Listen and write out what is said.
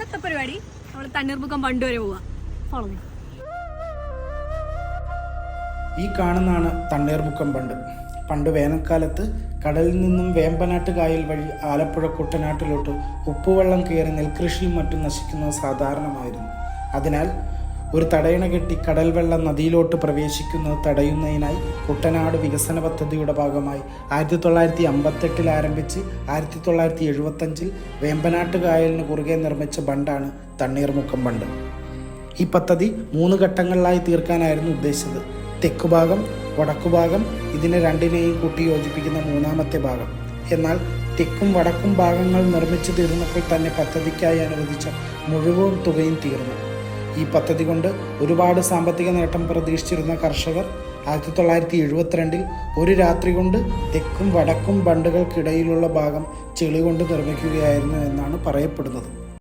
അടുത്ത പരിപാടി നമ്മൾ തണ്ണീർമുക്കം ബണ്ട് വരെ പോവാ. ഈ കാണുന്നതാണ് തണ്ണീർമുക്കം ബണ്ട്. പണ്ട് വേനൽക്കാലത്ത് കടലിൽ നിന്നും വേമ്പനാട്ട് കായൽ വഴി ആലപ്പുഴ കുട്ടനാട്ടിലോട്ട് ഉപ്പുവെള്ളം കയറി നെൽകൃഷിയും മറ്റും നശിക്കുന്നത് സാധാരണമായിരുന്നു. അതിനാൽ ഒരു തടയണ കെട്ടി കടൽ വെള്ളം നദിയിലോട്ട് പ്രവേശിക്കുന്നത് തടയുന്നതിനായി കുട്ടനാട് വികസന പദ്ധതിയുടെ ഭാഗമായി 1958 ആരംഭിച്ച് 1975 വേമ്പനാട്ട് കായലിന് കുറുകെ നിർമ്മിച്ച ബണ്ടാണ് തണ്ണീർമുക്കം ബണ്ട്. ഈ പദ്ധതി 3 ഘട്ടങ്ങളിലായി തീർക്കാനായിരുന്നു ഉദ്ദേശിച്ചത്. തെക്കുഭാഗം, വടക്കുഭാഗം, ഇതിനെ രണ്ടിനെയും കൂട്ടി യോജിപ്പിക്കുന്ന മൂന്നാമത്തെ ഭാഗം. എന്നാൽ തെക്കും വടക്കും ഭാഗങ്ങൾ നിർമ്മിച്ചു തീർന്നപ്പോൾ തന്നെ പദ്ധതിക്കായി അനുവദിച്ച മുഴുവൻ തുകയും തീർന്നു. ഈ പദ്ധതി കൊണ്ട് ഒരുപാട് സാമ്പത്തിക നേട്ടം പ്രതീക്ഷിച്ചിരുന്ന കർഷകർ 1972 ഒരു രാത്രി കൊണ്ട് തെക്കും വടക്കും ബണ്ടുകൾക്കിടയിലുള്ള ഭാഗം ചെളി കൊണ്ട് നിർമ്മിക്കുകയായിരുന്നു എന്നാണ് പറയപ്പെടുന്നത്.